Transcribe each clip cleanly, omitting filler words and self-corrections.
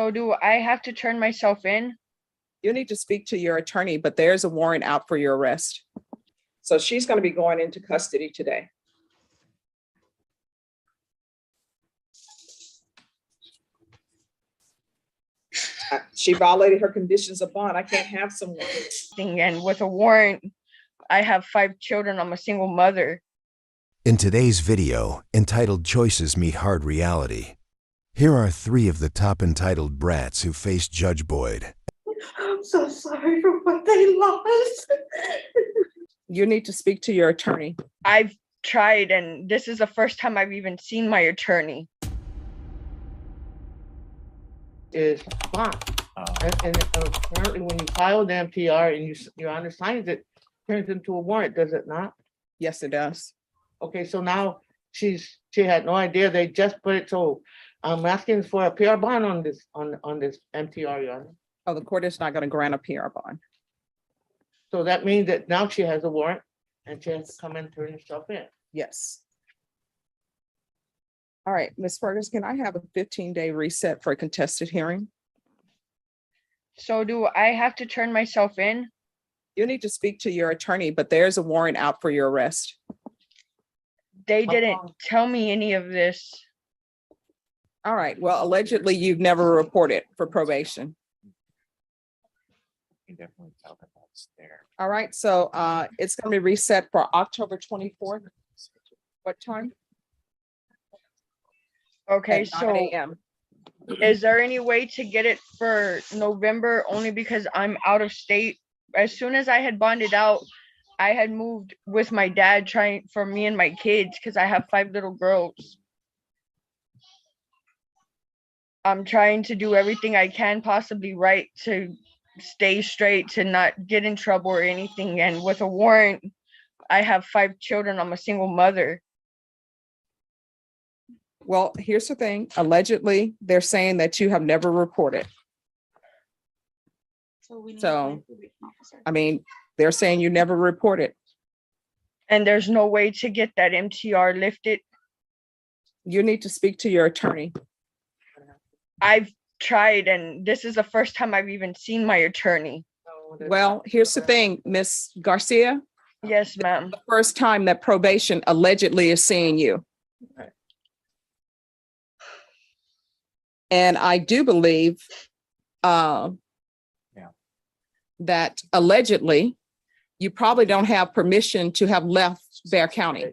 So do I have to turn myself in? You need to speak to your attorney, but there's a warrant out for your arrest. So she's going to be going into custody today. She violated her conditions of bond. I can't have someone. And with a warrant, I have 5 children. I'm a single mother. In today's video, entitled Choices Meet Hard Reality, here are 3 of the top entitled brats who faced Judge Boyd. I'm so sorry for what they lost. You need to speak to your attorney. I've tried, and this is the first time I've even seen my attorney. Is bond. And apparently when you file the MTR and your honor signs it, turns into a warrant, does it not? Yes, it does. Okay, so now she had no idea. They just put it, so I'm asking for a PR bond on this MTR, your honor. Oh, the court is not going to grant a PR bond. So that means that now she has a warrant and she has to come and turn herself in. Yes. All right, Ms. Ferguson, can I have a 15-day reset for a contested hearing? So do I have to turn myself in? You need to speak to your attorney, but there's a warrant out for your arrest. They didn't tell me any of this. All right, well, allegedly you've never reported for probation. All right, so it's going to be reset for October 24th. What time? Okay, At 9 so a.m. is there any way to get it for November? Only because I'm out of state. As soon as I had bonded out, I had moved with my dad, trying for me and my kids, because I have 5 little girls. I'm trying to do everything I can possibly right to stay straight, to not get in trouble or anything. And with a warrant, I have 5 children. I'm a single mother. Well, here's the thing. Allegedly, they're saying that you have never reported. So, I mean, they're saying you never reported. And there's no way to get that MTR lifted. You need to speak to your attorney. I've tried, and this is the first time I've even seen my attorney. Well, here's the thing, Miss Garcia. Yes, ma'am. The first time that probation allegedly is seeing you. And I do believe that allegedly you probably don't have permission to have left Bexar County.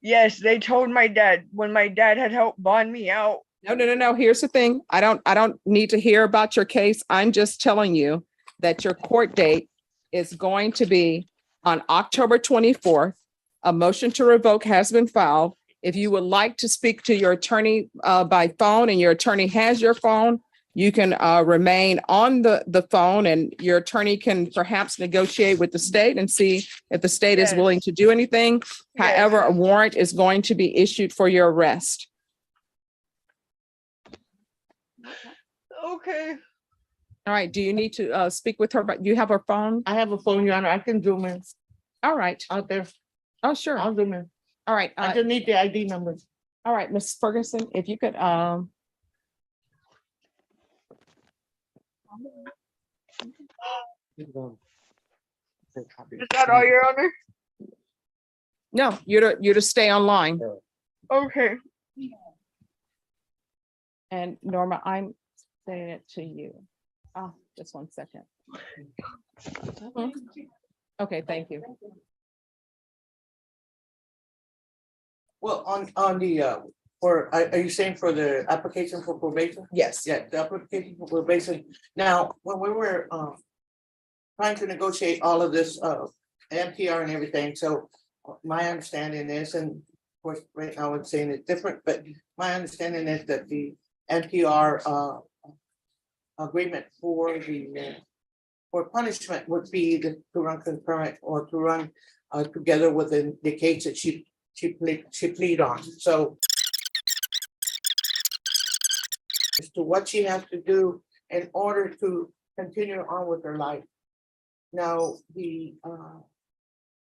Yes, they told my dad when my dad had helped bond me out. No. Here's the thing. I don't need to hear about your case. I'm just telling you that your court date is going to be on October 24th. A motion to revoke has been filed. If you would like to speak to your attorney by phone and your attorney has your phone, you can remain on the phone, and your attorney can perhaps negotiate with the state and see if the state is willing to do anything. However, a warrant is going to be issued for your arrest. Okay. All right. Do you need to speak with her? But you have her phone? I have a phone, your honor. I can zoom in All right. out there. Oh, sure. I'll zoom in. All right. I just need the ID numbers. All right, Ms. Ferguson, if you could, Is that all, Your Honor? no, you're to stay online. Okay. And Norma, I'm saying it to you. Oh, just 1 second. Okay, thank you. Well, on the, are you saying for the application for probation? Yes. Yeah, the application for probation. Now, when we were trying to negotiate all of this MTR and everything, so my understanding is, and of course, right now I'm saying it's different, but my understanding is that the MTR agreement for the for punishment would be to run concurrent or to run together with the case that she plead on. So as to what she has to do in order to continue on with her life. Now, the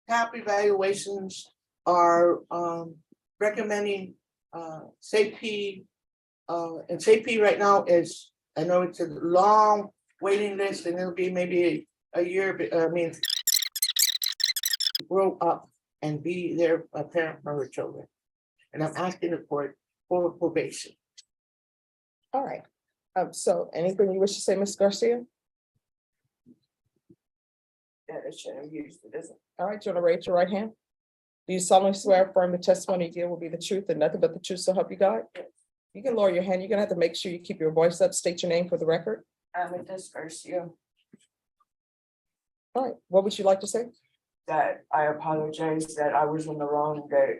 TAP evaluations are recommending safety, and safety right now is I know it's a long waiting list and it'll be maybe a year, but I mean, grow up and be their a parent for her children. And I'm asking the court for probation. All right. So anything you wish to say, Ms. Garcia? Yeah, it shouldn't have used it, is it? All right, do you want to raise your right hand? Do you solemnly swear affirm the testimony you give will be the truth and nothing but the truth, so help you God? You can lower your hand. You're gonna have to make sure you keep your voice up. State your name for the record. Amethyst Garcia, All right, what would you like to say? that I apologize that I was in the wrong, that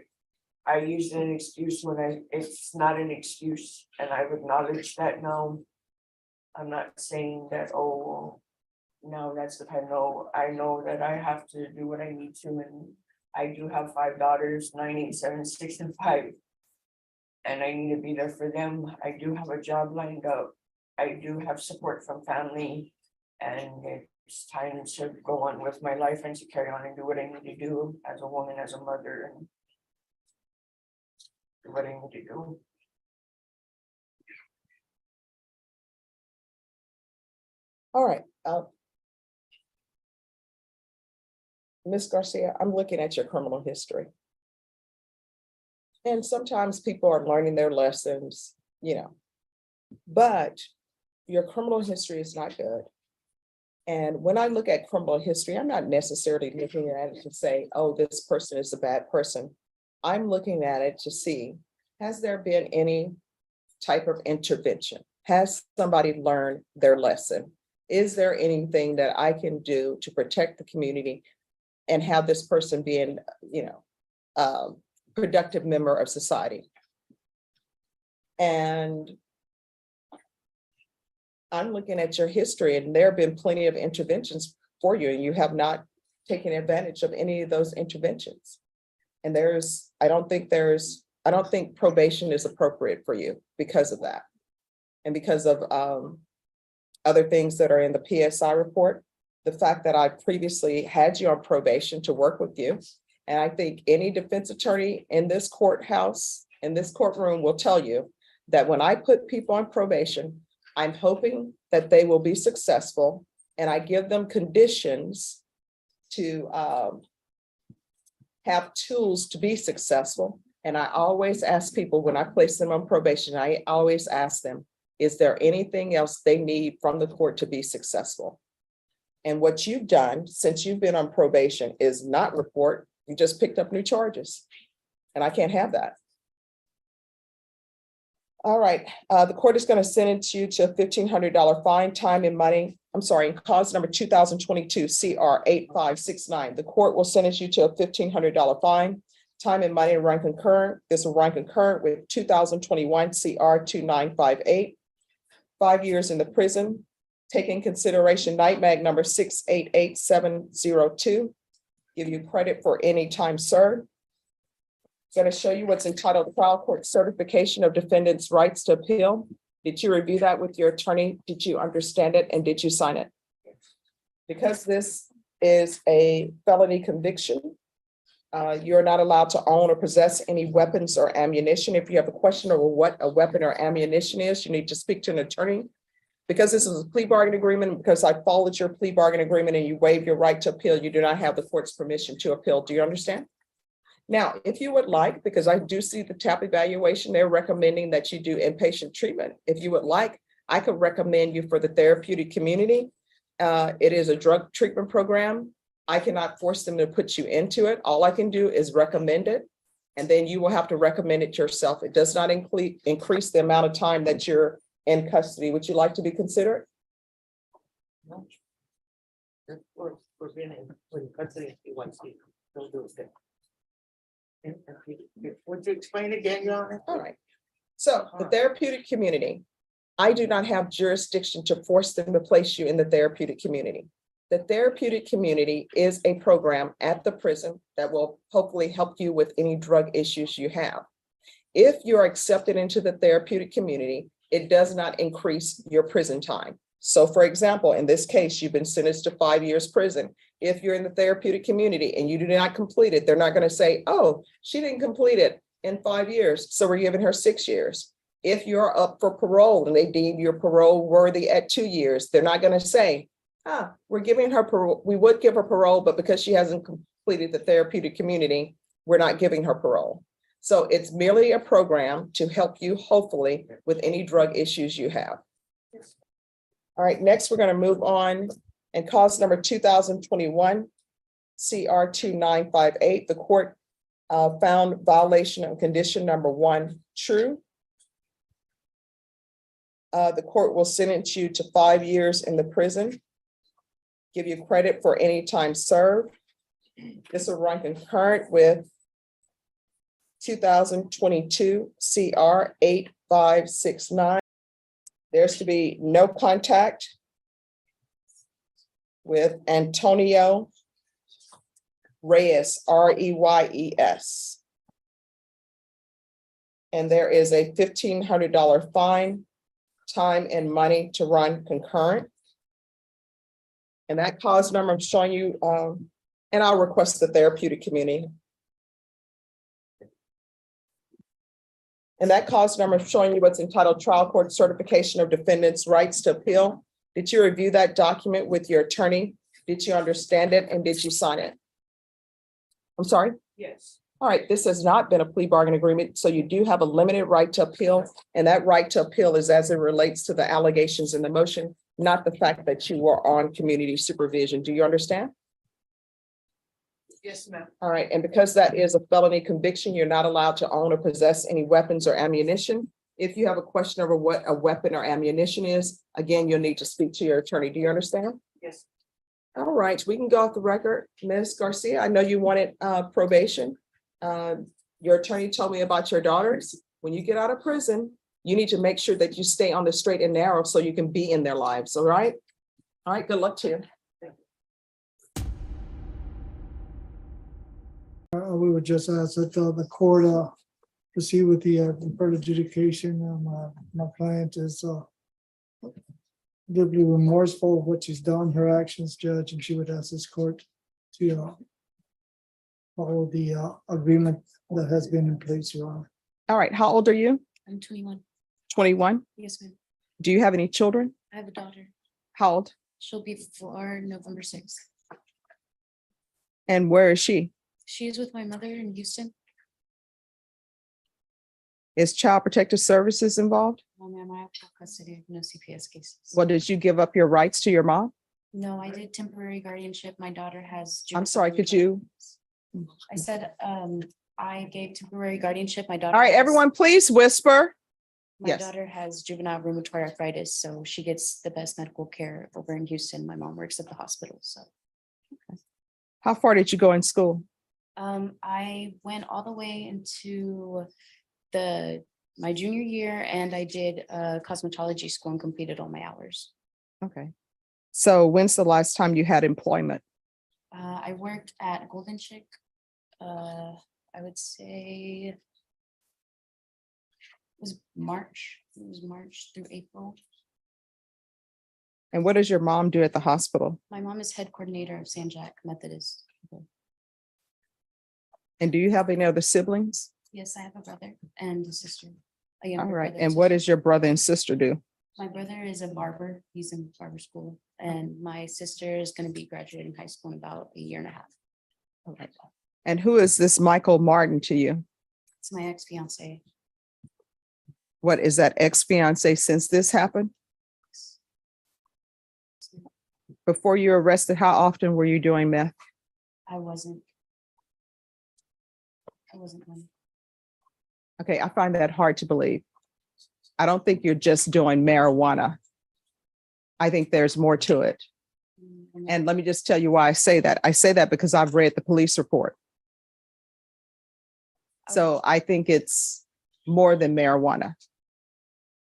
I used an excuse when it's not an excuse, and I've acknowledged that now. I'm not saying that, oh, no, that's the time. No, I know that I have to do what I need to, and I do have 5 daughters, 9, 8, 7, 6, and 5. And I need to be there for them. I do have a job lined up. I do have support from family, and it's time to go on with my life and to carry on and do what I need to do as a woman, as a mother, and do what I need to do. All right. Ms. Garcia, I'm looking at your criminal history. And sometimes people are learning their lessons, you know, but your criminal history is not good. And when I look at criminal history, I'm not necessarily looking at it to say, oh, this person is a bad person. I'm looking at it to see, has there been any type of intervention? Has somebody learned their lesson? Is there anything that I can do to protect the community and have this person being, you know, productive member of society? And I'm looking at your history, and there have been plenty of interventions for you, and you have not taken advantage of any of those interventions. And I don't think probation is appropriate for you because of that. And because of other things that are in the PSI report, the fact that I previously had you on probation to work with you. And I think any defense attorney in this courthouse, in this courtroom will tell you that when I put people on probation, I'm hoping that they will be successful, and I give them conditions to have tools to be successful. And I always ask people when I place them on probation, I always ask them, is there anything else they need from the court to be successful? And what you've done since you've been on probation is not report, you just picked up new charges. And I can't have that. All right, the court is going to sentence you to a $1,500 fine, time and money. I'm sorry, cause number 2022 CR 8569. The court will sentence you to a $1,500 fine, time and money, and run concurrent. This will run concurrent with 2021 CR 2958. 5 years in the prison. Take in consideration night mag number 688702. Give you credit for any time served. Going to show you what's entitled Trial Court Certification of Defendants' Rights to Appeal. Did you review that with your attorney? Did you understand it, and did you sign it? Because this is a felony conviction, you're not allowed to own or possess any weapons or ammunition. If you have a question over what a weapon or ammunition is, you need to speak to an attorney. Because this is a plea bargain agreement, because I followed your plea bargain agreement and you waive your right to appeal, you do not have the court's permission to appeal. Do you understand? Now, if you would like, because I do see the TAP evaluation, they're recommending that you do inpatient treatment. If you would like, I could recommend you for the therapeutic community. It is a drug treatment program. I cannot force them to put you into it. All I can do is recommend it, and then you will have to recommend it yourself. It does not increase the amount of time that you're in custody. Would you like to be considered? No. We're being in custody. Don't do it. Would you explain again, Your Honor? All right. So the therapeutic community, I do not have jurisdiction to force them to place you in the therapeutic community. The therapeutic community is a program at the prison that will hopefully help you with any drug issues you have. If you're accepted into the therapeutic community, it does not increase your prison time. So for example, in this case, you've been sentenced to 5 years prison. If you're in the therapeutic community and you do not complete it, they're not going to say, oh, she didn't complete it in 5 years, so we're giving her 6 years. if you're up for parole and they deem your parole worthy at 2 years, they're not going to say, we're giving her parole. We would give her parole, but because she hasn't completed the therapeutic community, we're not giving her parole. So it's merely a program to help you, hopefully, with any drug issues you have. All right, next we're going to move on and cause number 2021 CR 2958. The court found violation of condition number 1 true. The court will sentence you to 5 years in the prison, give you credit for any time served. This will run concurrent with 2022 CR 8569. There's to be no contact with Antonio Reyes, Reyes. And there is a $1,500 fine, time and money to run concurrent. And that cause number I'm showing you, and I'll request the therapeutic community. And that cause number I'm showing you what's entitled Trial Court Certification of Defendants' Rights to Appeal. Did you review that document with your attorney? Did you understand it and did you sign it? I'm sorry? Yes. All right, this has not been a plea bargain agreement, so you do have a limited right to appeal, and that right to appeal is as it relates to the allegations in the motion, not the fact that you were on community supervision. Do you understand? Yes, ma'am. All right, and because that is a felony conviction, you're not allowed to own or possess any weapons or ammunition. If you have a question over what a weapon or ammunition is, again, you'll need to speak to your attorney. Do you understand? Yes. All right, we can go off the record. Ms. Garcia, I know you wanted probation. Your attorney told me about your daughters. When you get out of prison, you need to make sure that you stay on the straight and narrow so you can be in their lives, all right? All right, good luck to you. We would just ask that the court proceed with the deferred adjudication. My client is deeply remorseful of what she's done, her actions, Judge, and she would ask this court to follow the agreement that has been in place, Your Honor. All right, how old are you? I'm 21. 21? Yes, ma'am. Do you have any children? I have a daughter. How old? She'll be 4 November 6th. And where is she? She's with my mother in Houston. Is Child Protective Services involved? No, ma'am, I have full custody, no CPS cases. Well, did you give up your rights to your mom? No, I did temporary guardianship. My daughter has. I'm sorry, could you? I said, I gave temporary guardianship. My daughter. All right, has- everyone, please whisper. My yes. daughter has juvenile rheumatoid arthritis, so she gets the best medical care over in Houston. My mom works at the hospital, so. How far did you go in school? I went all the way into my junior year, and I did cosmetology school and completed all my hours. Okay. So when's the last time you had employment? I worked at Golden Chick. I would say it was March. It was March through April. And what does your mom do at the hospital? My mom is head coordinator of San Jack Methodist. And do you have any other siblings? Yes, I have a brother and a sister. A All younger right. brother And too. what does your brother and sister do? My brother is a barber. He's in barber school, and my sister is going to be graduating high school in about a year and a half. All right. And who is this Michael Martin to you? It's my ex-fiance. What is that ex-fiance since this happened? Before you were arrested, how often were you doing meth? I wasn't. One. Okay, I find that hard to believe. I don't think you're just doing marijuana. I think there's more to it. And let me just tell you why I say that. I say that because I've read the police report. So I think it's more than marijuana.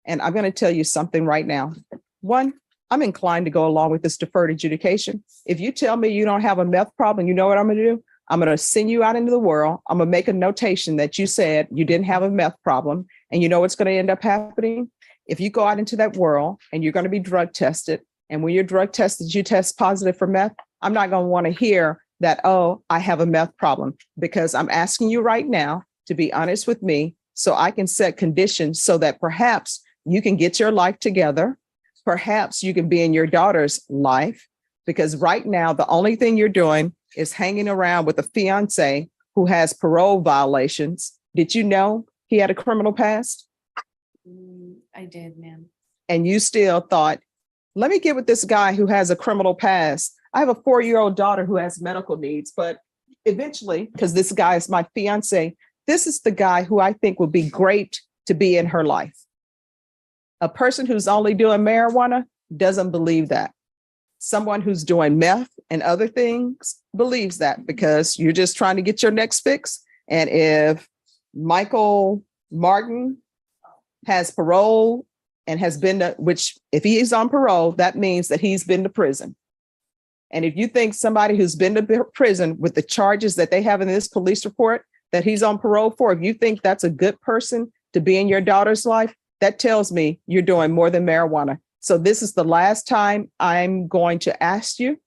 And I'm going to tell you something right now. One, I'm inclined to go along with this deferred adjudication. If you tell me you don't have a meth problem, you know what I'm going to do? I'm going to send you out into the world. I'm going to make a notation that you said you didn't have a meth problem. And you know what's going to end up happening? If you go out into that world and you're going to be drug tested, and when you're drug tested, you test positive for meth, I'm not going to want to hear that, oh, I have a meth problem, because I'm asking you right now to be honest with me so I can set conditions so that perhaps you can get your life together. Perhaps you can be in your daughter's life, because right now, the only thing you're doing is hanging around with a fiance who has parole violations. Did you know he had a criminal past? I did, ma'am. And you still thought, let me get with this guy who has a criminal past. I have a 4-year-old daughter who has medical needs, but eventually, because this guy is my fiance, this is the guy who I think would be great to be in her life. A person who's only doing marijuana doesn't believe that. Someone who's doing meth and other things believes that, because you're just trying to get your next fix. And if Michael Martin has parole and has been to, which if he is on parole, that means that he's been to prison. And if you think somebody who's been to prison with the charges that they have in this police report that he's on parole for, if you think that's a good person to be in your daughter's life, that tells me you're doing more than marijuana. So this is the last time I'm going to ask you,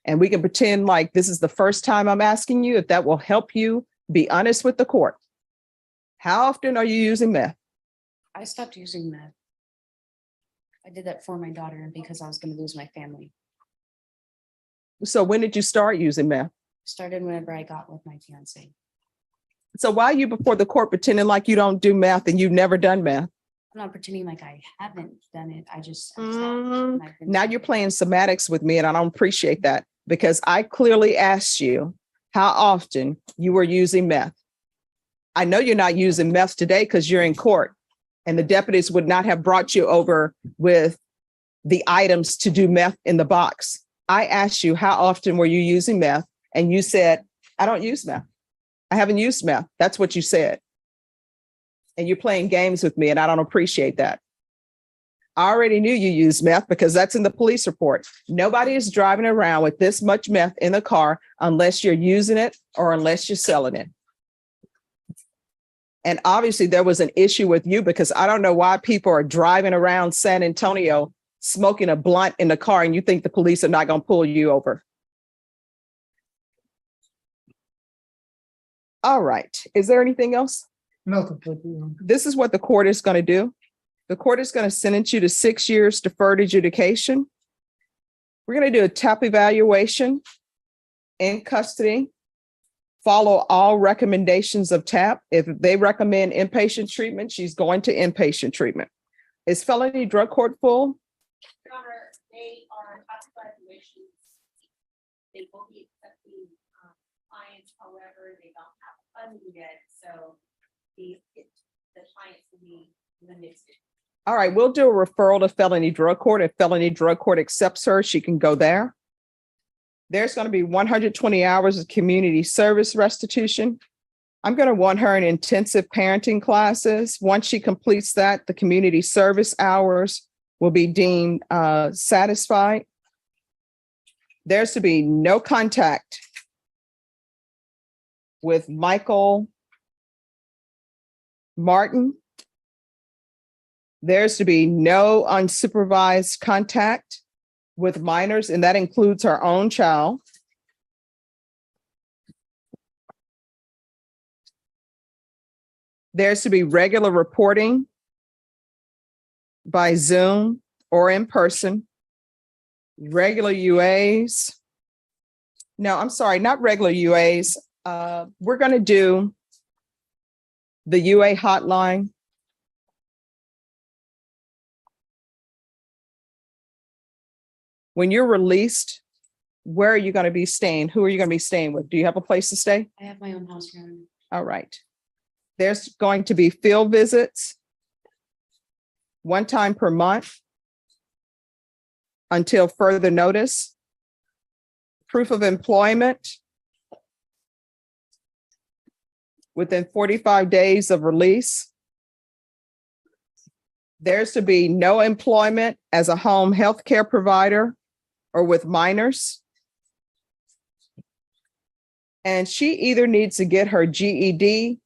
and we can pretend like this is the first time I'm asking you, if that will help you be honest with the court. How often are you using meth? I stopped using meth. I did that for my daughter and because I was going to lose my family. So when did you start using meth? Started whenever I got with my fiance. So why are you before the court pretending like you don't do meth and you've never done meth? I'm not pretending like I haven't done it. I just Now you're playing semantics with me, and I don't appreciate that, because I clearly asked you how often you were using meth. I know you're not using meth today because you're in court, and the deputies would not have brought you over with the items to do meth in the box. I asked you how often were you using meth, and you said, I don't use meth. I haven't used meth. That's what you said. And you're playing games with me, and I don't appreciate that. I already knew you used meth because that's in the police report. Nobody is driving around with this much meth in the car unless you're using it or unless you're selling it. And obviously there was an issue with you, because I don't know why people are driving around San Antonio smoking a blunt in the car and you think the police are not going to pull you over. All right. Is there anything else? Nothing. This is what the court is going to do. The court is going to sentence you to 6 years deferred adjudication. We're going to do a TAP evaluation in custody. Follow all recommendations of TAP. If they recommend inpatient treatment, she's going to inpatient treatment. Is felony drug court full? Your Honor, they are TAP evaluations. They will be accepting clients, however, they don't have funding yet, so the clients will be limited. All right, we'll do a referral to felony drug court. If felony drug court accepts her, she can go there. There's going to be 120 hours of community service restitution. I'm going to want her in intensive parenting classes. Once she completes that, the community service hours will be deemed satisfied. There's to be no contact with Michael Martin. There's to be no unsupervised contact with minors, and that includes her own child. There's to be regular reporting by Zoom or in person. Regular UAs. No, I'm sorry, not regular UAs. We're going to do the UA hotline. When you're released, where are you going to be staying? Who are you going to be staying with? Do you have a place to stay? I have my own house, Your Honor. All right. There's going to be field visits one time per month until further notice. Proof of employment within 45 days of release. There's to be no employment as a home health care provider or with minors. And she either needs to get her GED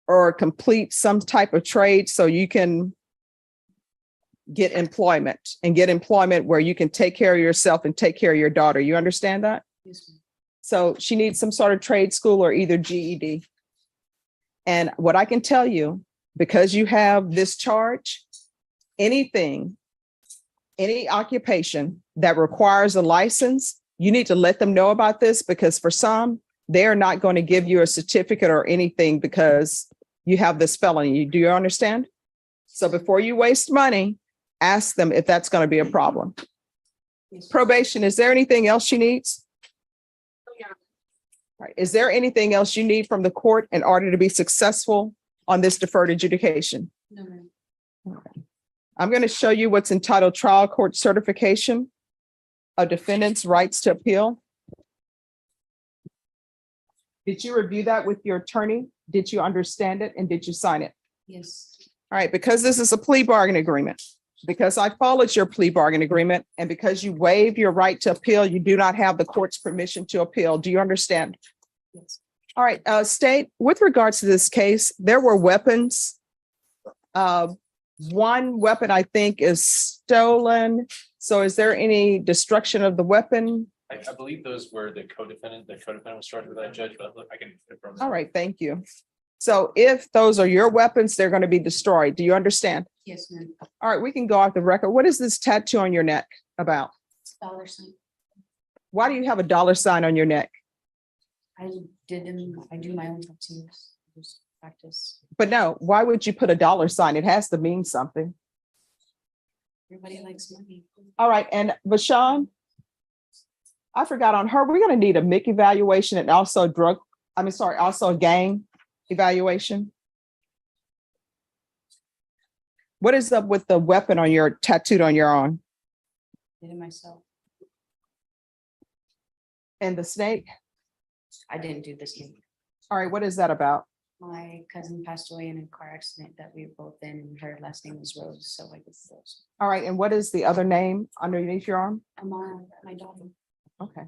or complete some type of trade so you can get employment, and get employment where you can take care of yourself and take care of your daughter. You understand that? Yes, ma'am. So she needs some sort of trade school or either GED. And what I can tell you, because you have this charge, anything, any occupation that requires a license, you need to let them know about this, because for some, they're not going to give you a certificate or anything because you have this felony. Do you understand? So before you waste money, ask them if that's going to be a problem. Probation, is there anything else she needs? Right. Is there anything else you need from the court in order to be successful on this deferred adjudication? No, ma'am. Okay. I'm going to show you what's entitled Trial Court Certification of Defendants' Rights to Appeal. Did you review that with your attorney? Did you understand it and did you sign it? Yes. All right, because this is a plea bargain agreement, because I followed your plea bargain agreement, and because you waived your right to appeal, you do not have the court's permission to appeal. Do you understand? Yes. All right, State, with regards to this case, there were weapons. One weapon, I think, is stolen. So is there any destruction of the weapon? I believe those were the co-defendant. The co-defendant was charged with that, judge, but look, I can confirm. All right, thank you. So if those are your weapons, they're going to be destroyed. Do you understand? Yes, ma'am. All right, we can go off the record. What is this tattoo on your neck about? It's dollar sign. Why do you have a dollar sign on your neck? I do my own tattoos. Just practice. But no, why would you put a dollar sign? It has to mean something. Everybody likes money. All right, and Vashawn, I forgot on her, we're going to need a MIC evaluation and also also a gang evaluation. What is up with the weapon on your tattooed on your arm? Did it myself. And the snake? I didn't do this thing. All right, what is that about? My cousin passed away in a car accident that we were both in. Her last name was Rose, so I did Rose. All right, and what is the other name underneath your arm? I'm my daughter. Okay.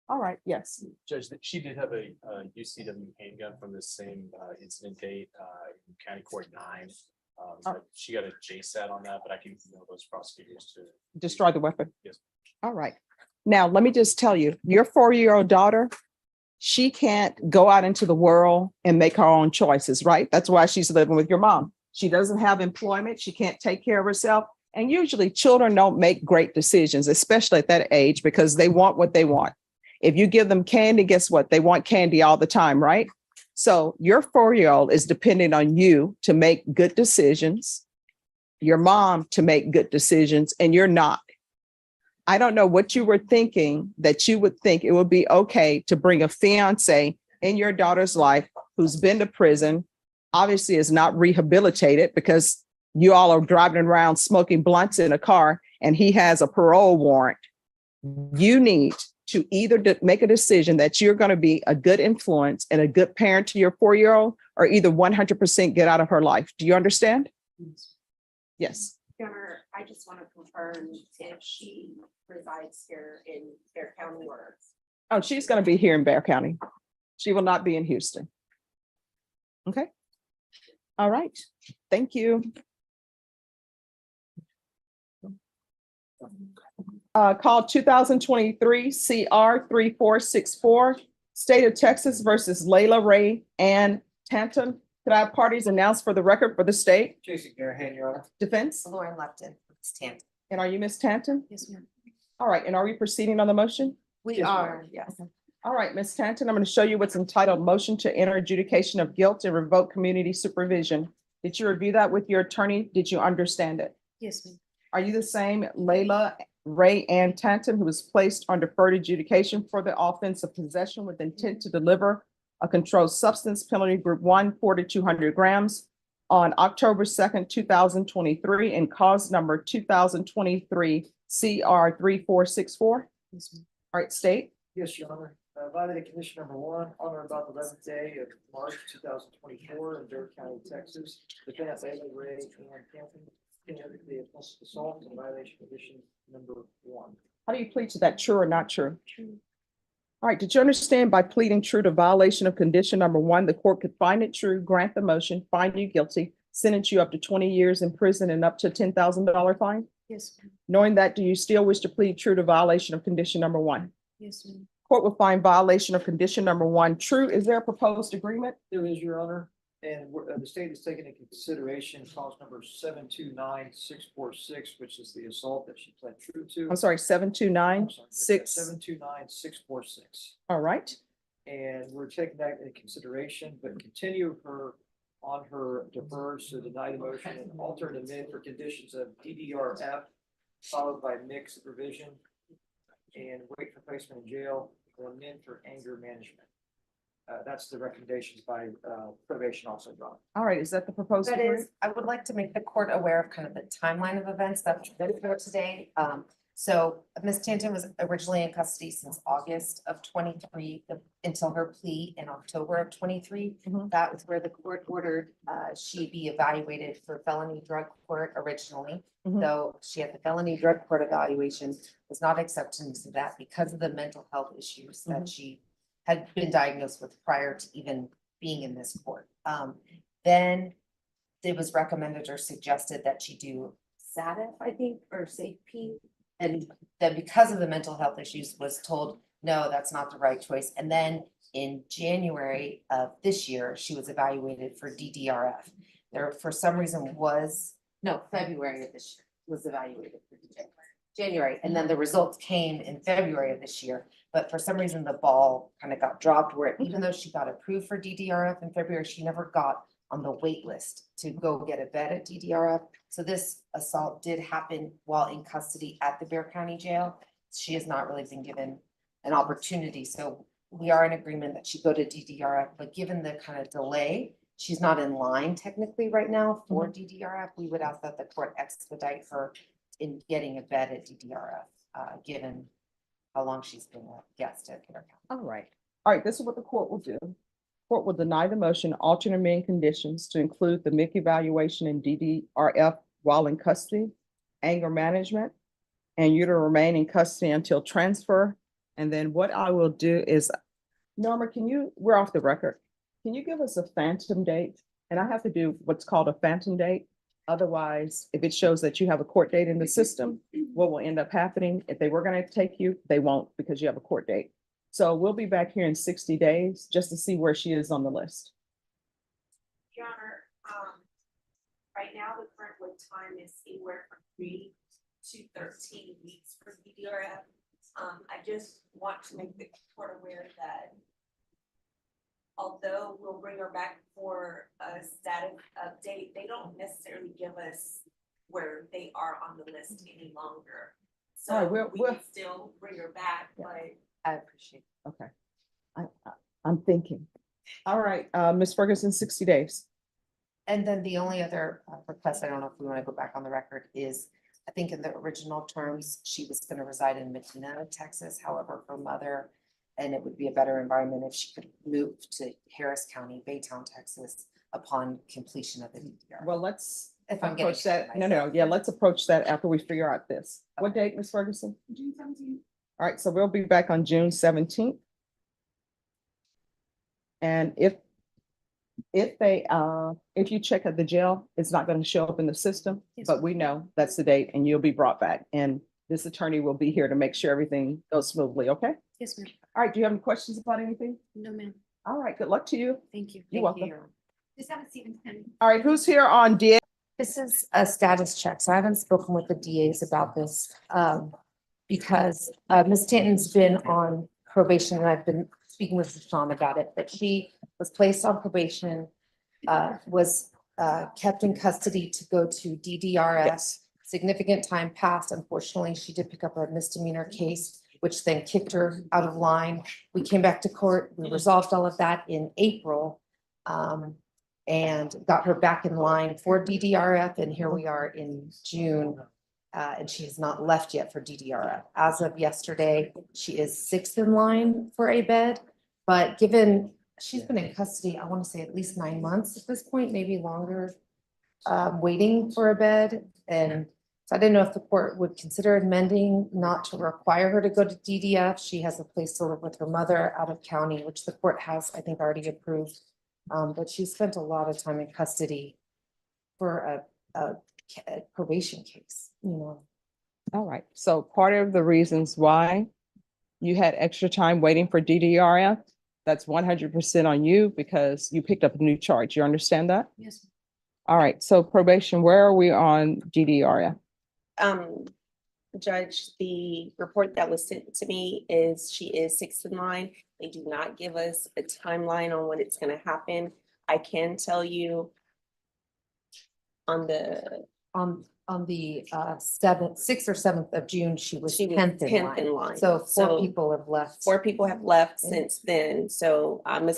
All right, yes. Judge, she did have a UCW handgun from the same incident date, in County Court 9. She got a JSAT on that, but I can email those prosecutors to Destroy the weapon. Yes. All right. Now, let me just tell you, your 4-year-old daughter, she can't go out into the world and make her own choices, right? That's why she's living with your mom. She doesn't have employment. She can't take care of herself. And usually children don't make great decisions, especially at that age, because they want what they want. If you give them candy, guess what? They want candy all the time, right? So your 4-year-old is depending on you to make good decisions, your mom to make good decisions, and you're not. I don't know what you were thinking that you would think it would be okay to bring a fiance in your daughter's life who's been to prison, obviously is not rehabilitated because you all are driving around smoking blunts in a car and he has a parole warrant. You need to either make a decision that you're going to be a good influence and a good parent to your 4-year-old, or either 100% get out of her life. Do you understand? Yes. Governor, I just want to confirm if she resides here in Bear County or. Oh, she's going to be here in Bear County. She will not be in Houston. Okay. All right. Thank you. Call 2023 CR 3464, State of Texas versus Layla Ray Ann Tanton. Could I have parties announced for the record for the state? Jason Garahan, Your Honor. Defense? Lauren Lepton, it's Tanton. And are you Miss Tanton? Yes, ma'am. All right. And are we proceeding on the motion? We Yes, are, yes. All right, Miss Tanton, I'm going to show you what's entitled Motion to Enter Adjudication of Guilt and Revoke Community Supervision. Did you review that with your attorney? Did you understand it? Yes, ma'am. Are you the same Layla Ray Ann Tanton who was placed on deferred adjudication for the offense of possession with intent to deliver a controlled substance, penalty group 1, 4 to 200 grams, on October 2nd, 2023, and cause number 2023 CR 3464? Yes, ma'am. All right, state. Yes, Your Honor. Violating condition number 1, on or about the 11th day of March 2024 in Durham County, Texas. Defendant Layla Ray Ann Tanton committed the assault in violation of condition number 1. How do you plead to that? True or not true? True. All right. Did you understand by pleading true to violation of condition number 1, the court could find it true, grant the motion, find you guilty, sentence you up to 20 years in prison and up to $10,000 fine? Yes, ma'am. Knowing that, do you still wish to plead true to violation of condition number 1? Yes, ma'am. Court will find violation of condition number 1 true. Is there a proposed agreement? There is, Your Honor. And the state is taking into consideration cause number 729-646, which is the assault that she pled true to. I'm sorry, 729-6. 729-646. All right. And we're taking that into consideration, but continue her on her deferred, so deny the motion and alter and amend for conditions of DDRF, followed by mixed supervision and wait for placement in jail, or amend for anger management. That's the recommendations by probation also drawn. All right, is that the proposed? That degree? is, I would like to make the court aware of kind of the timeline of events that we've been through today. So Ms. Tanton was originally in custody since August of 23 until her plea in October of 23. Mhm. That was where the court ordered she be evaluated for felony drug court originally. Mhm. So she had the felony drug court evaluation, was not accepting to that because of the mental health issues that she had been diagnosed with prior to even being in this court. Then it was recommended or suggested that she do SATF, I think, or SAFE. And then because of the mental health issues was told, no, that's not the right choice. And then in January of this year, she was evaluated for DDRF. There, for some reason February of this year was evaluated for January. And then the results came in February of this year. But for some reason, the ball kind of got dropped where even though she got approved for DDRF in February, she never got on the wait list to go get a bed at DDRF. So this assault did happen while in custody at the Bear County Jail. She has not really been given an opportunity. So we are in agreement that she go to DDRF, but given the kind of delay, she's not in line technically right now for DDRF. We would ask that the court expedite her in getting a bed at DDRF, given how long she's been a guest at Bear County. All right. All right, this is what the court will do. Court will deny the motion, alter and amend conditions to include the MIC evaluation and DDRF while in custody, anger management, and you to remain in custody until transfer. And then what I will do is, Norma, we're off the record. Can you give us a phantom date? And I have to do what's called a phantom date. Otherwise, if it shows that you have a court date in the system, what will end up happening, if they were going to take you, they won't because you have a court date. So we'll be back here in 60 days just to see where she is on the list. Your Honor, right now the current wait time is anywhere from 3 to 13 weeks for DDRF. I just want to make the court aware that although we'll bring her back for a status update, they don't necessarily give us where they are on the list any longer. So All right, we can still bring her back, but I appreciate it. Okay. I'm thinking. All right, Ms. Ferguson, 60 days. And then the only other request, I don't know if we want to go back on the record, is I think in the original terms, she was going to reside in Medina, Texas. However, her mother, and it would be a better environment if she could move to Harris County, Baytown, Texas, upon completion of the DDR. Well, let's If I'm getting approach that. ahead of No, myself. yeah, let's approach that after we figure out this. What date, Ms. Ferguson? June 17th. All right, so we'll be back on June 17th. And if you check at the jail, it's not going to show up in the system, Yes. but we know that's the date and you'll be brought back. And this attorney will be here to make sure everything goes smoothly, okay? Yes, ma'am. All right, do you have any questions about anything? No, ma'am. All right, good luck to you. Thank you. You're Thank welcome. you. Just have a seat and All right, who's here on DA? This is a status check, so I haven't spoken with the DAs about this, because Ms. Tanton's been on probation, and I've been speaking with Sean about it, but she was placed on probation, was kept in custody to go to DDRS. Yes. Significant time passed. Unfortunately, she did pick up a misdemeanor case, which then kicked her out of line. We came back to court. We resolved all of that in April. And got her back in line for DDRF, and here we are in June. And she has not left yet for DDRF. As of yesterday, she is 6th in line for a bed. But given she's been in custody, I want to say at least 9 months at this point, maybe longer, waiting for a bed. And so I didn't know if the court would consider amending not to require her to go to DDF. She has a place to live with her mother out of county, which the court has, I think, already approved. But she spent a lot of time in custody for a probation case, you know. All right, so part of the reasons why you had extra time waiting for DDRF, That's 100% on you because you picked up a new charge. You understand that? Yes. All right, so probation, where are we on DDRF? Judge, the report that was sent to me is she is sixth in line. They do not give us a timeline on when it's gonna happen. I can tell you on the, On the seventh, 6th or 7th of June, she was She was 10th in 10th in line. line. So four So people have left. 4 people have left Yeah. since then, so I'm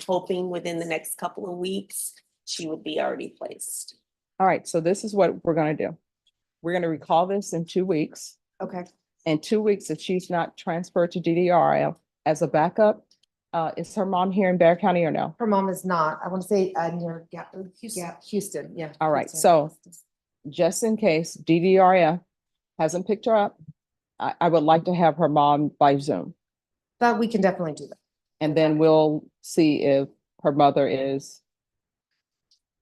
hoping within the next couple of weeks, she would be already placed. All right, so this is what we're gonna do. We're gonna recall this in 2 weeks. Okay. In 2 weeks, if she's not transferred to DDRF as a backup, is her mom here in Bear County or no? Her mom is not, I want to say near Houston, yeah. All right, Houston. so just in case DDRF hasn't picked her up, I would like to have her mom by Zoom. But we can definitely do that. And then we'll see if her mother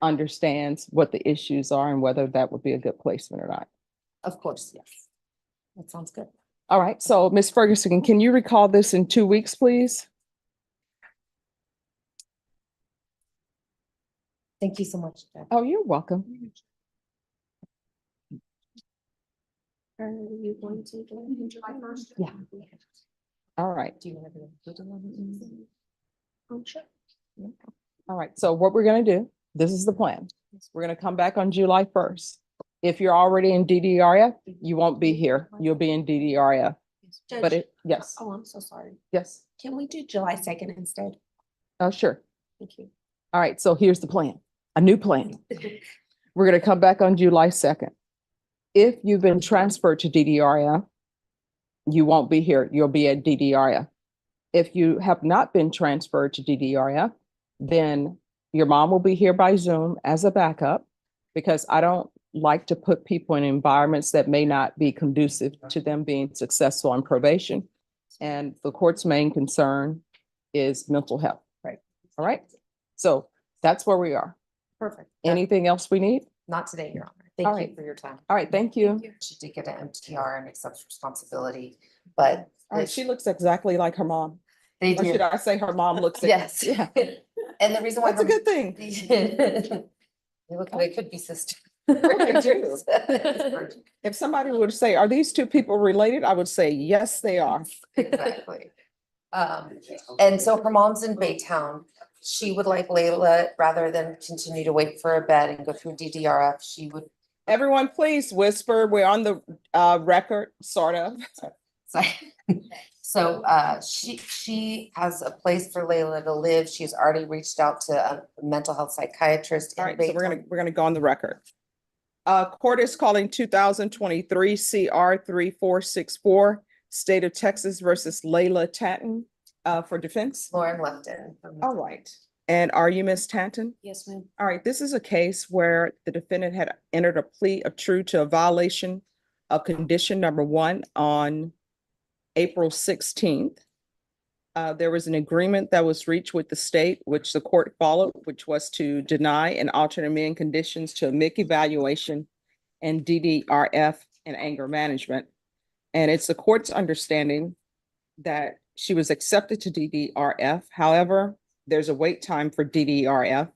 understands what the issues are and whether that would be a good placement or not. Of course, yes. That sounds good. All right, so Ms. Ferguson, can you recall this in 2 weeks, please? Thank you so much, Judge. Oh, you're welcome. Are you going to do it in July 1st? Yeah. All right. Do you want to? Sure. All right, so what we're gonna do, this is the plan. We're gonna come back on July 1st. If you're already in DDRF, you won't be here. You'll be in DDRF. But yes, Oh, I'm so sorry. yes. Can we do July 2nd instead? Oh, sure. Thank you. All right, so here's the plan, a new plan. We're gonna come back on July 2nd. If you've been transferred to DDRF, you won't be here. You'll be at DDRF. If you have not been transferred to DDRF, then your mom will be here by Zoom as a backup because I don't like to put people in environments that may not be conducive to them being successful on probation. And the court's main concern is mental health. Right. All right. So that's where we are. Perfect. Anything else we need? Not today, Your Honor. All Thank right. you for your time. All right. Thank you. She did get an MTR and accepts responsibility, but All right. She looks exactly like her mom. they Or should do. I say her mom looks? Yes. Yeah. And the reason why. That's a good thing. They could be sisters. They do. If somebody would say, are these two people related? I would say, yes, they are. Exactly. And so her mom's in Baytown. She would like Layla, rather than continue to wait for a bed and go through DDRF, she would. Everyone, please whisper. We're on the record, sort of. Sorry. So she has a place for Layla to live. She's already reached out to a mental health psychiatrist. All in right, so Baytown. we're gonna go on the record. Court is calling 2023 CR 3464, State of Texas versus Layla Tanton for defense. Lauren Lefton. All right. And are you Miss Tanton? Yes, ma'am. All right, this is a case where the defendant had entered a plea of true to a violation of condition number 1 on April 16th. There was an agreement that was reached with the state, which the court followed, which was to deny and alternate amend conditions to a MIC evaluation and DDRF and anger management. And it's the court's understanding that she was accepted to DDRF. However, there's a wait time for DDRF.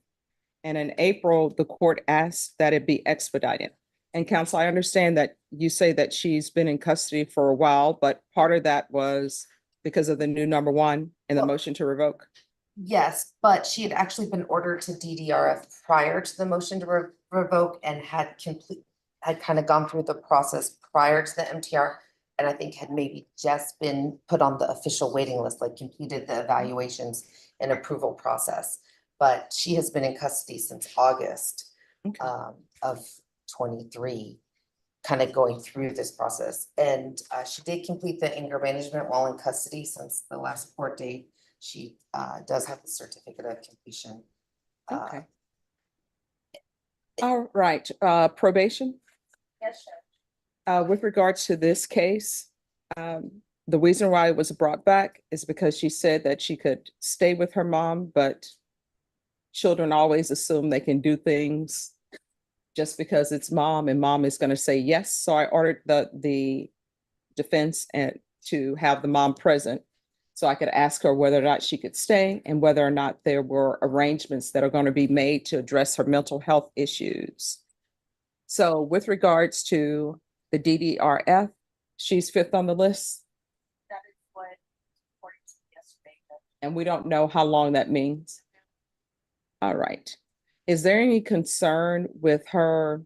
And in April, the court asked that it be expedited. And counsel, I understand that you say that she's been in custody for a while, but part of that was because of the new number 1 and the Well, motion to revoke. Yes, but she had actually been ordered to DDRF prior to the motion to revoke and had kind of gone through the process prior to the MTR. And I think had maybe just been put on the official waiting list, like completed the evaluations and approval process. But she has been in custody since August Okay. of 23, kind of going through this process. And she did complete the anger management while in custody since the last court date. She does have the certificate of completion. Okay. All right, probation. Yes, sir. With regards to this case, the reason why it was brought back is because she said that she could stay with her mom, but children always assume they can do things just because it's mom and mom is going to say yes. So I ordered the defense and to have the mom present so I could ask her whether or not she could stay and whether or not there were arrangements that are going to be made to address her mental health issues. So with regards to the DDRF, she's fifth on the list, That is what, according to yesterday, and we don't know how long that means. All right. Is there any concern with her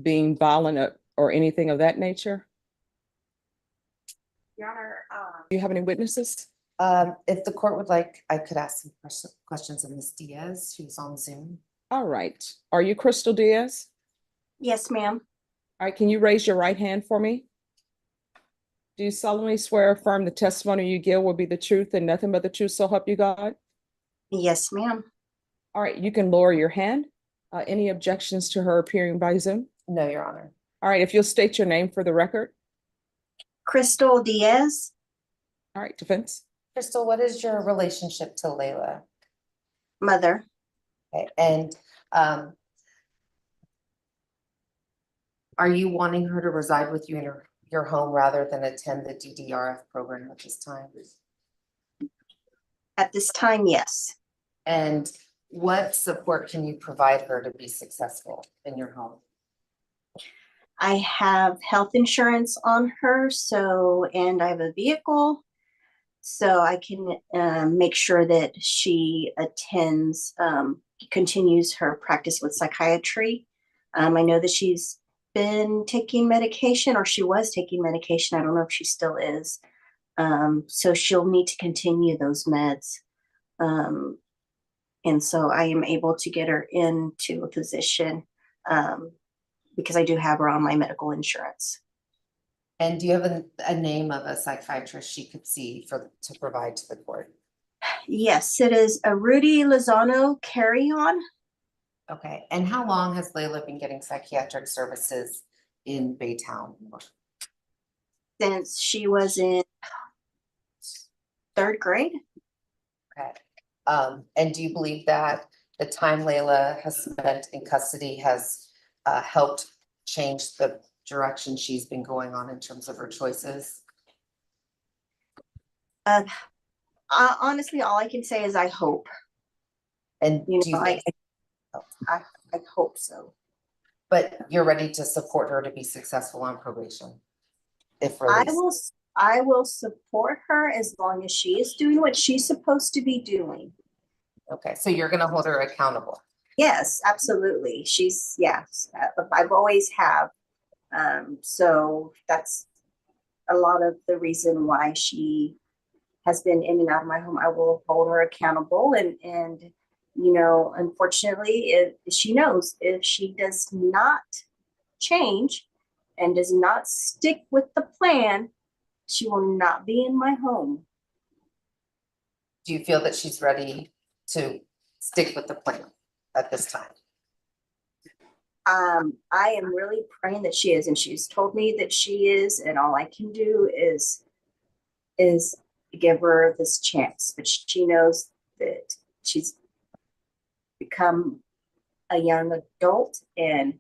being violent or anything of that nature? Your Honor, Do you have any witnesses? If the court would like, I could ask some questions of Ms. Diaz, who's on Zoom. All right. Are you Crystal Diaz? yes, ma'am. All right, can you raise your right hand for me? Do you solemnly swear or affirm the testimony you give will be the truth and nothing but the truth, so help you God? Yes, ma'am. All right, you can lower your hand. Any objections to her appearing by Zoom? No, Your Honor. All right, if you'll state your name for the record. Crystal Diaz, All right, defense. Crystal, what is your relationship to Layla? mother. Okay, and are you wanting her to reside with you in your home rather than attend the DDRF program at this time? At this time, yes. And what support can you provide her to be successful in your home? I have health insurance on her, and I have a vehicle. So I can make sure that she attends, continues her practice with psychiatry. I know that she's been taking medication, or she was taking medication. I don't know if she still is. So she'll need to continue those meds. And so I am able to get her into a position because I do have her on my medical insurance. And do you have a name of a psychiatrist she could see to provide to the court? Yes, it is a Rudy Lozano carry-on. Okay, and how long has Layla been getting psychiatric services in Baytown? Since she was in 3rd grade. Okay, and do you believe that the time Layla has spent in custody has helped change the direction she's been going on in terms of her choices? Honestly, all I can say is I hope. And You do you know, think, I hope so. but you're ready to support her to be successful on probation? If I released? will support her as long as she is doing what she's supposed to be doing. Okay, so you're gonna hold her accountable? Yes, absolutely. I've always have. So that's a lot of the reason why she has been in and out of my home. I will hold her accountable, and you know, unfortunately, if she knows if she does not change and does not stick with the plan, she will not be in my home. Do you feel that she's ready to stick with the plan at this time? I am really praying that she is, and she's told me that she is, and all I can do is give her this chance. But she knows that she's become a young adult, and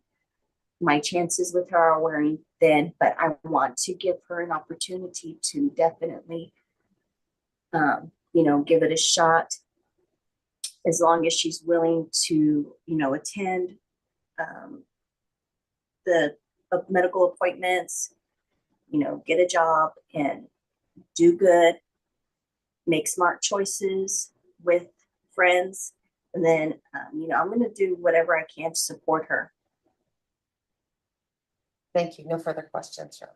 my chances with her are wearing thin. But I want to give her an opportunity to definitely, give it a shot, as long as she's willing to, attend the medical appointments, get a job and do good, make smart choices with friends. And then, I'm going to do whatever I can to support her. Thank you. No further questions, sir.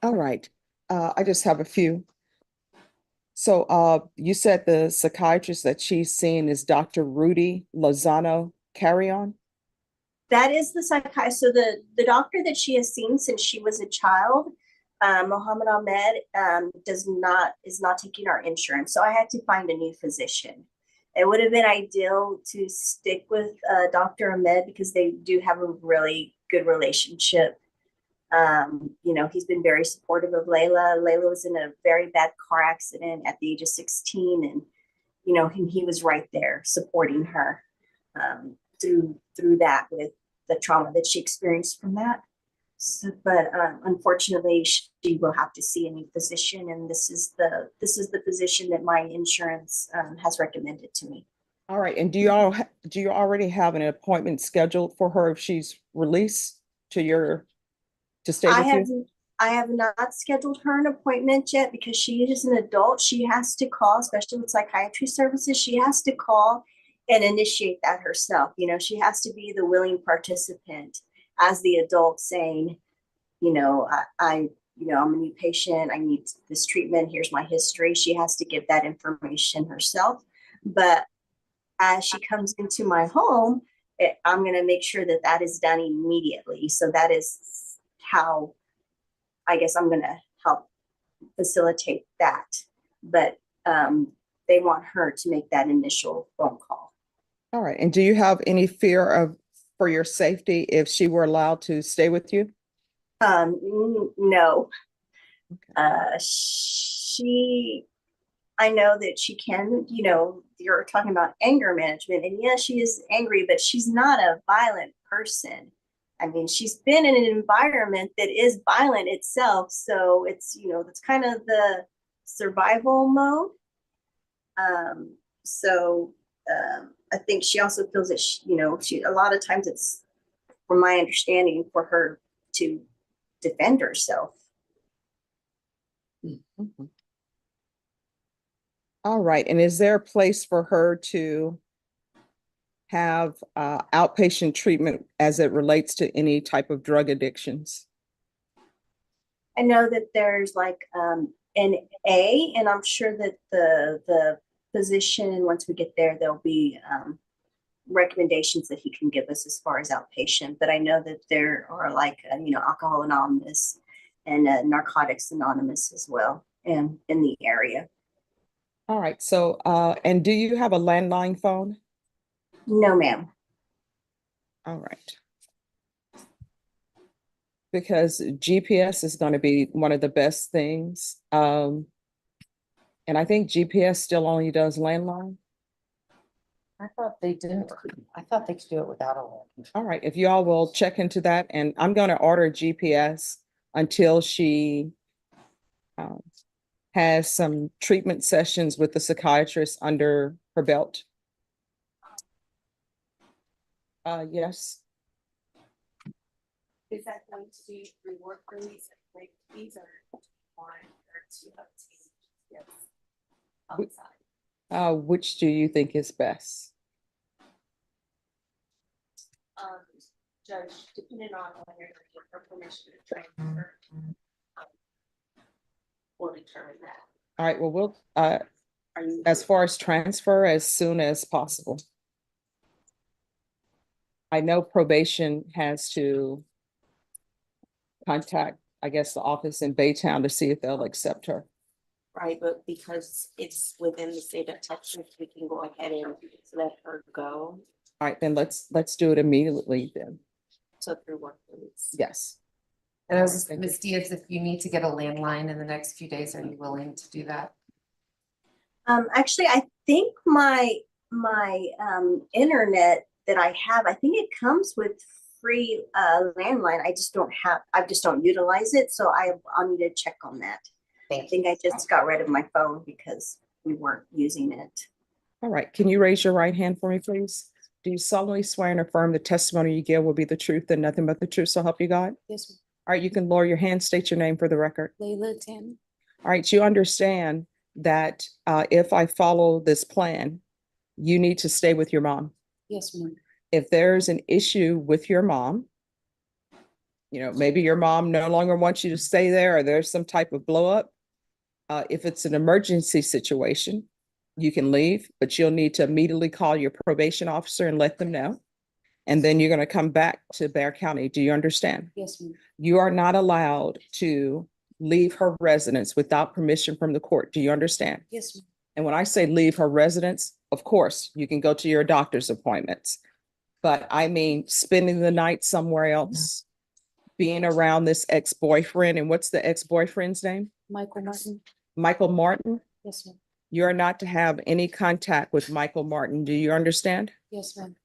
All right. I just have a few. So you said the psychiatrist that she's seeing is Dr. Rudy Lozano Carrion? That is the psychiatrist. So the doctor that she has seen since she was a child, Mohammed Ahmed, is not taking our insurance. So I had to find a new physician. It would have been ideal to stick with Dr. Ahmed because they do have a really good relationship. He's been very supportive of Layla. Layla was in a very bad car accident at the age of 16, and he was right there supporting her through that with the trauma that she experienced from that. But unfortunately, she will have to see a new physician, and this is the physician that my insurance has recommended to me. All right, and do you already have an appointment scheduled for her if she's released to stay I with have you? I have not scheduled her an appointment yet because she is an adult. She has to call, especially with psychiatry services. She has to call and initiate that herself. You know, she has to be the willing participant as the adult saying, you know, I'm a new patient. I need this treatment. Here's my history. She has to give that information herself. But as she comes into my home, I'm going to make sure that that is done immediately. So that is how I guess I'm going to help facilitate that. But they want her to make that initial phone call. All right, and do you have any fear for your safety if she were allowed to stay with you? No. Okay. I know that she can, you know, you're talking about anger management, and yes, she is angry, but she's not a violent person. I mean, she's been in an environment that is violent itself, so it's, you know, that's kind of the survival mode. I think she also feels that she a lot of times it's, from my understanding, for her to defend herself. Mhm. All right, and is there a place for her to have outpatient treatment as it relates to any type of drug addictions? I know that there's like an A, and I'm sure that the physician, once we get there, there'll be recommendations that he can give us as far as outpatient. But I know that there are like Alcohol Anonymous and Narcotics Anonymous as well, and in the area. All right, so and do you have a landline phone? No, ma'am. All right. Because GPS is going to be one of the best things. And I think GPS still only does landline. I thought they didn't. I thought they could do it without a link. All right, if you all will check into that, and I'm going to order GPS until she has some treatment sessions with the psychiatrist under her belt. Yes. Is that going to be reward for these? Like these are one or two obtain? Yes. Outside. Which do you think is best? Judge, depending on whether you're looking for permission to transfer, will determine that. All right, well, we'll, Are you? as far as transfer, as soon as possible. I know probation has to contact, I guess, the office in Baytown to see if they'll accept her. Right, but because it's within the state of Texas, we can go ahead and let her go. All right, then let's do it immediately then. So through work release. Yes. And I was, Thank you. Ms. Diaz, if you need to get a landline in the next few days, are you willing to do that? Actually, I think my internet that I have, I think it comes with free landline. I just don't utilize it. So I'll need to check on that. I think I just got rid of my phone because we weren't using it. All right, can you raise your right hand for me, please? Do you solemnly swear and affirm the testimony you give will be the truth and nothing but the truth, so help you God? Yes, All right, you can lower your hand, state your name for the record. Layla Tim. All right, you understand that if I follow this plan, you need to stay with your mom. Yes, ma'am. If there's an issue with your mom, maybe your mom no longer wants you to stay there, or there's some type of blow up. If it's an emergency situation, you can leave, but you'll need to immediately call your probation officer and let them know. And then you're going to come back to Bexar County. Do you understand? Yes, ma'am. You are not allowed to leave her residence without permission from the court. Do you understand? Yes, ma'am. And when I say leave her residence, of course, you can go to your doctor's appointments. But I mean, spending the night somewhere else, being around this ex-boyfriend. And what's the ex-boyfriend's name? Michael Martin. Michael Martin. Yes, ma'am. You are not to have any contact with Michael Martin. Do you understand? Yes, ma'am.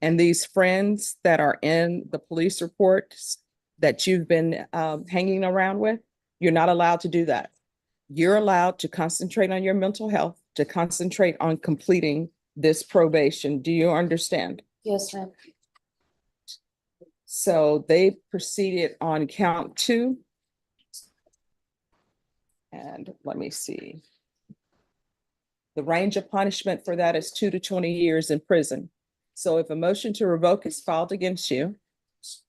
And these friends that are in the police reports, that you've been hanging around with. You're not allowed to do that. You're allowed to concentrate on your mental health, to concentrate on completing this probation. Do you understand? Yes, ma'am. So they proceeded on count 2. And let me see. The range of punishment for that is 2 to 20 years in prison. So if a motion to revoke is filed against you,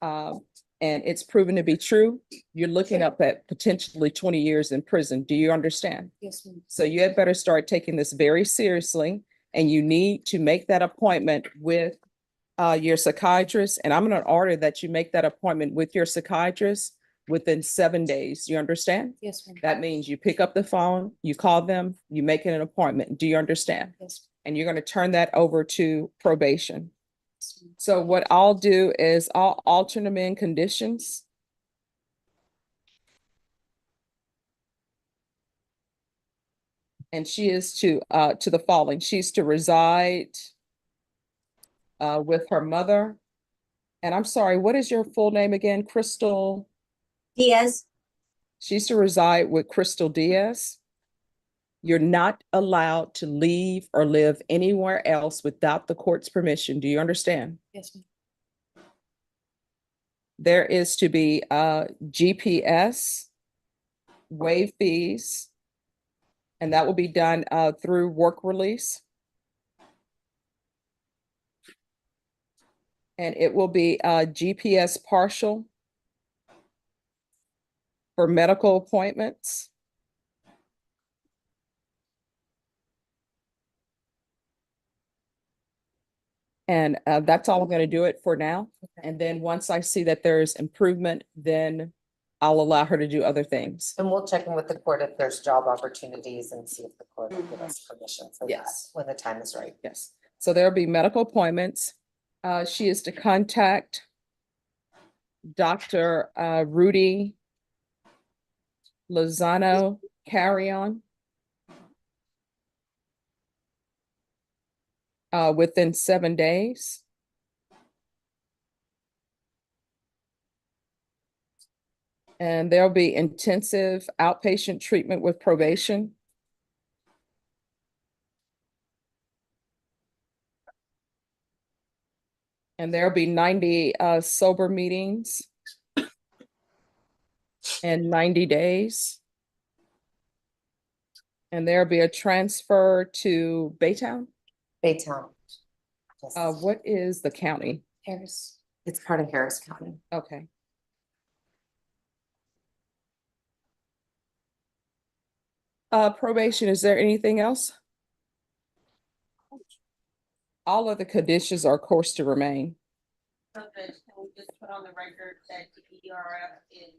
and it's proven to be true, you're looking up at potentially 20 years in prison. Do you understand? Yes, ma'am. So you had better start taking this very seriously, and you need to make that appointment with your psychiatrist. And I'm going to order that you make that appointment with your psychiatrist within 7 days. You understand? Yes, ma'am. That means you pick up the phone, you call them, you make an appointment. Do you understand? Yes. And you're going to turn that over to probation. Ma'am. So what I'll do is I'll alter them in conditions. And she is to the following. She's to reside with her mother. And I'm sorry, what is your full name again? Crystal? Diaz. She's to reside with Crystal Diaz. You're not allowed to leave or live anywhere else without the court's permission. Do you understand? Yes, ma'am. There is to be GPS, waive fees, and that will be done through work release. And it will be GPS partial for medical appointments. And that's all I'm going to do it for now. And then once I see that there's improvement, then I'll allow her to do other things. And we'll check in with the court if there's job opportunities and see if the court will give us permission for that Yes. when the time is right. Yes. So there'll be medical appointments. She is to contact Dr. Rudy Lozano Carrion within 7 days. And there'll be intensive outpatient treatment with probation. And there'll be 90 sober meetings in 90 days. And there'll be a transfer to Baytown. Baytown. Yes. What is the county? Harris. It's part of Harris County. Okay. Probation, is there anything else? All of the conditions are course to remain. So that, can we just put on the record that the ERF is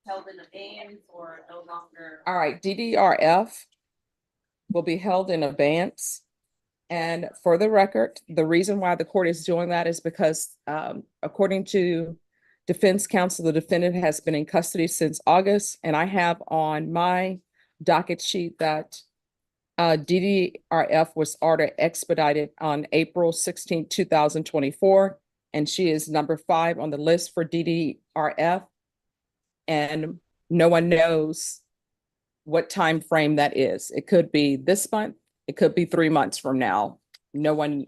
held in abeyance or no longer? All right, DDRF will be held in abeyance. And for the record, the reason why the court is doing that is because according to defense counsel, the defendant has been in custody since August. And I have on my docket sheet that DDRF was ordered expedited on April 16, 2024. And she is number 5 on the list for DDRF. And no one knows what time frame that is. It could be this month. It could be 3 months from now. No one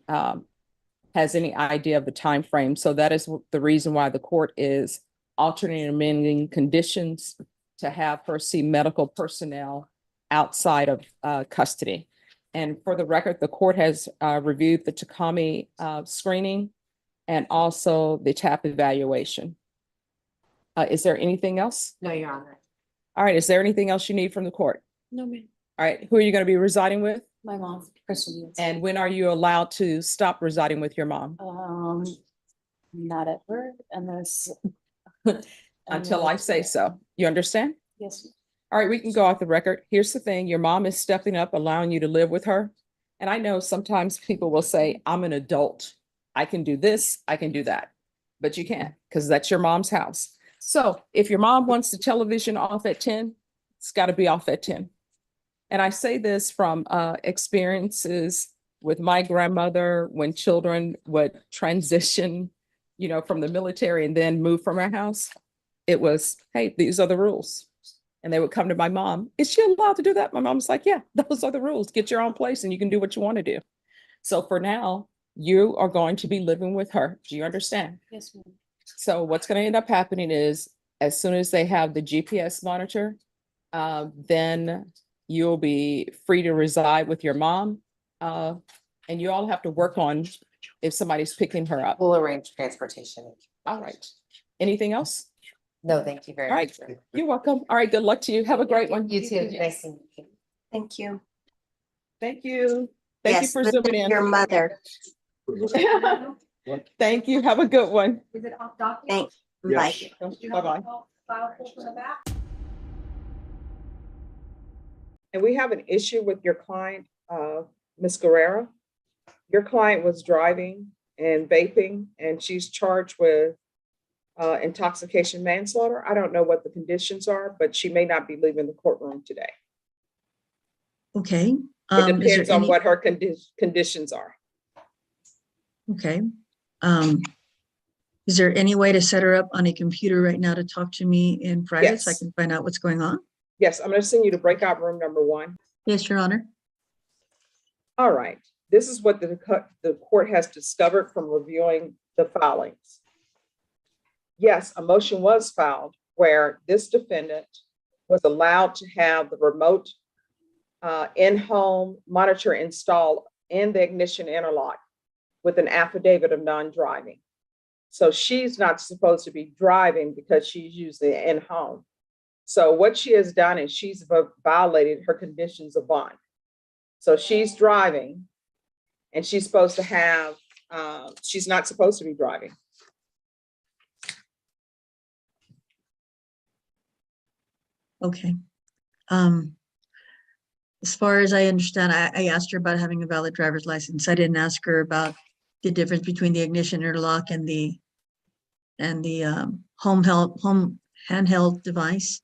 has any idea of the time frame. So that is the reason why the court is alternating and amending conditions to have her see medical personnel outside of custody. And for the record, the court has reviewed the Takami screening and also the TAP evaluation. Is there anything else? No, Your Honor. All right, is there anything else you need from the court? No, ma'am. All right, who are you going to be residing with? My mom, Crystal Diaz. And when are you allowed to stop residing with your mom? Not ever unless. Until I say so. You understand? Yes. All right, we can go off the record. Here's the thing, your mom is stepping up, allowing you to live with her. And I know sometimes people will say, I'm an adult. I can do this, I can do that. But you can't, because that's your mom's house. So if your mom wants the television off at 10, it's got to be off at 10. And I say this from experiences with my grandmother when children would transition from the military and then moved from our house, it was, hey, these are the rules. And they would come to my mom, is she allowed to do that? My mom's like, yeah, those are the rules. Get your own place and you can do what you want to do. So for now, you are going to be living with her. Do you understand? Yes, ma'am. So what's going to end up happening is as soon as they have the GPS monitor, then you'll be free to reside with your mom. And you all have to work on if somebody's picking her up. We'll arrange transportation. All right. Anything else? No, thank you very All much. right. You're welcome. All right. Good luck to you. Have a great one. You too. Nice to meet you. Thank you. Thank you. Thank you Yes, for this zooming is in. your mother. Thank you. Have a good one. Is it off docket? Thanks. Bye. Bye-bye. File for the back? And we have an issue with your client, Ms. Guerrero. Your client was driving and vaping, and she's charged with intoxication manslaughter. I don't know what the conditions are, but she may not be leaving the courtroom today. Okay. It Is there depends on any- what her conditions are. Okay. Is there any way to set her up on a computer right now to talk to me in private so I Yes. can find out what's going on? Yes, I'm going to send you to breakout room number 1. Yes, Your Honor. All right. This is what the court has discovered from reviewing the filings. Yes, a motion was filed where this defendant was allowed to have the remote in-home monitor installed in the ignition interlock with an affidavit of non-driving. So she's not supposed to be driving because she's using it in-home. So what she has done is she's violated her conditions of bond. So she's driving and she's supposed to have, she's not supposed to be driving. Okay. As far as I understand, I asked her about having a valid driver's license. I didn't ask her about the difference between the ignition interlock and the home handheld device.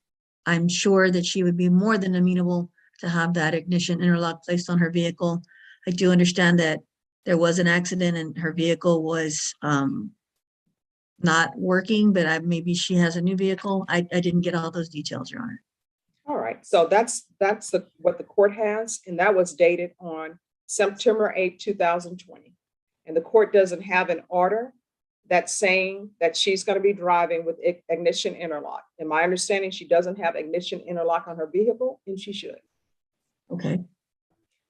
I'm sure that she would be more than amenable to have that ignition interlock placed on her vehicle. I do understand that there was an accident and her vehicle was not working, but maybe she has a new vehicle. I didn't get all those details, Your Honor. All right, so that's what the court has, and that was dated on September 8, 2020. And the court doesn't have an order that's saying that she's going to be driving with ignition interlock. In my understanding, she doesn't have ignition interlock on her vehicle, and she should. Okay.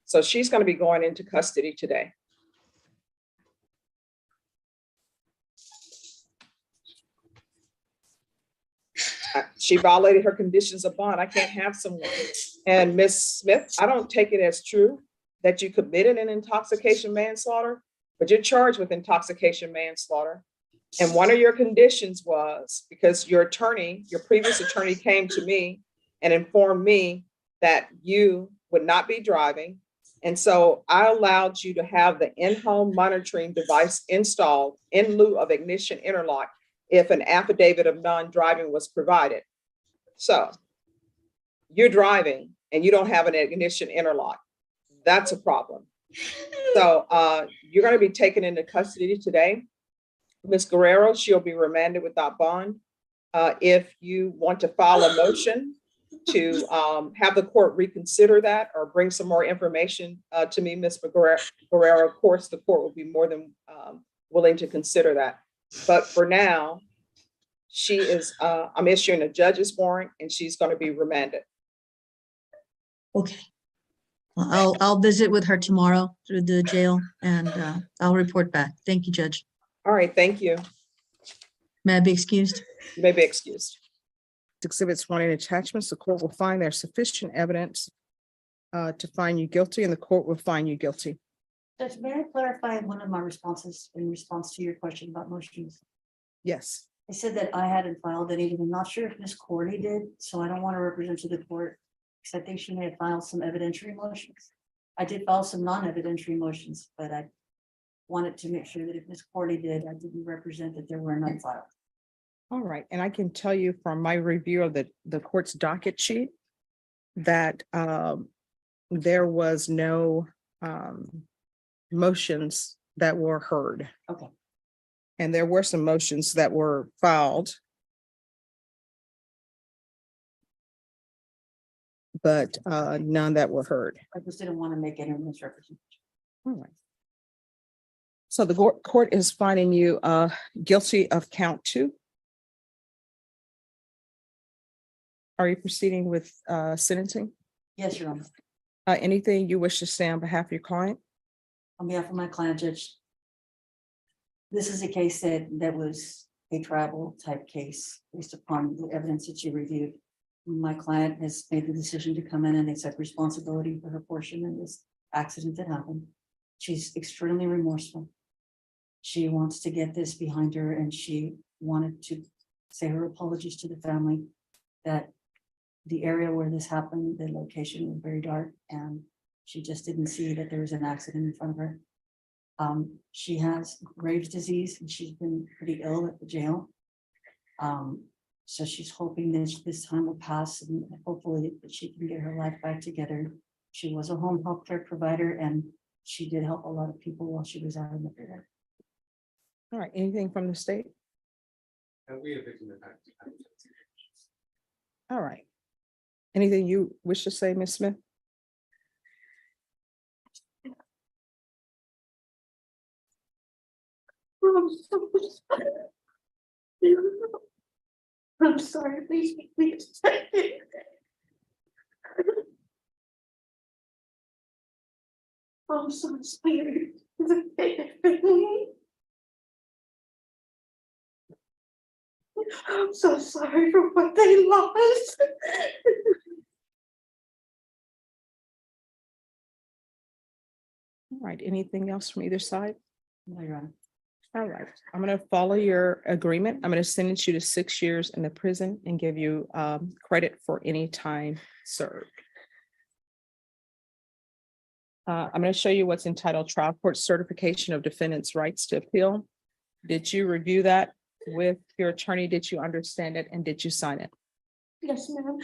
So she's going to be going into custody today. She violated her conditions of bond. I can't have someone. And Ms. Smith, I don't take it as true that you committed an intoxication manslaughter, but you're charged with intoxication manslaughter. And one of your conditions was because your previous attorney came to me and informed me that you would not be driving. And so I allowed you to have the in-home monitoring device installed in lieu of ignition interlock if an affidavit of non-driving was provided. So you're driving and you don't have an ignition interlock. That's a problem. So you're going to be taken into custody today. Ms. Guerrero, she'll be remanded without bond. If you want to file a motion to have the court reconsider that or bring some more information to me, Ms. Guerrero, of course, the court will be more than willing to consider that. But for now, she is, I'm issuing a judge's warrant and she's going to be remanded. Okay. Well, I'll visit with her tomorrow through the jail and I'll report back. Thank you, Judge. All right, thank you. May I be excused? You may be excused. Exhibits 1 and attachments, the court will find there's sufficient evidence to find you guilty and the court will find you guilty. Judge, may I clarify one of my responses in response to your question about motions? Yes. I said that I hadn't filed anything. I'm not sure if Ms. Cordy did, so I don't want to represent to the court because I think she may have filed some evidentiary motions. I did file some non-evidentiary motions, but I wanted to make sure that if Ms. Cordy did, I didn't represent that there were none filed. All right, and I can tell you from my review of the court's docket sheet that there was no motions that were heard. Okay. And there were some motions that were filed. But none that were heard. I just didn't want to make any misrepresentation. All right. So the court is finding you guilty of count 2. Are you proceeding with sentencing? Yes, Your Honor. Anything you wish to say on behalf of your client? On behalf of my client, Judge, this is a case that was a tribal type case based upon the evidence that you reviewed. My client has made the decision to come in and accept responsibility for her portion in this accident that happened. She's extremely remorseful. She wants to get this behind her, and she wanted to say her apologies to the family that the area where this happened, the location was very dark, and she just didn't see that there was an accident in front of her. She has Graves' disease, and she's been pretty ill at the jail. So she's hoping that this time will pass, and hopefully that she can get her life back together. She was a home health care provider, and she did help a lot of people while she was out in the field. All right, anything from the state? All right. Anything you wish to say, Ms. Smith? I'm sorry, please, please. I'm so sorry. I'm so sorry for what they lost. All right, anything else from either side? No, Your Honor. All right, I'm going to follow your agreement. I'm going to sentence you to 6 years in the prison and give you credit for any time served. I'm going to show you what's entitled Trial Court Certification of Defendants' Rights to Appeal. Did you review that with your attorney? Did you understand it, and did you sign it? Yes, ma'am.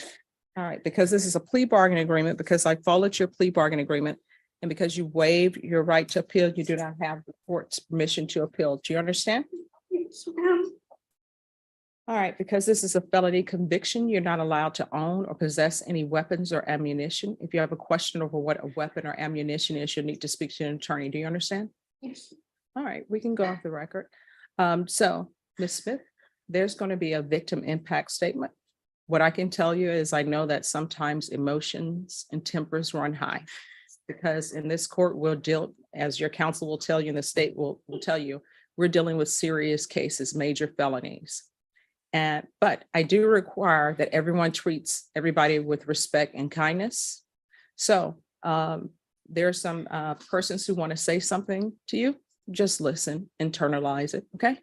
All right, because this is a plea bargain agreement, because I followed your plea bargain agreement, and because you waived your right to appeal, you do not have the court's permission to appeal. Do you understand? Yes, ma'am. All right, because this is a felony conviction, you're not allowed to own or possess any weapons or ammunition. If you have a question over what a weapon or ammunition is, you'll need to speak to an attorney. Do you understand? Yes. All right, we can go off the record. So, Ms. Smith, there's going to be a victim impact statement. What I can tell you is I know that sometimes emotions and tempers run high, because in this court, we'll deal, as your counsel will tell you, and the state will tell you, we're dealing with serious cases, major felonies. But I do require that everyone treats everybody with respect and kindness. So there are some persons who want to say something to you. Just listen, internalize it, okay?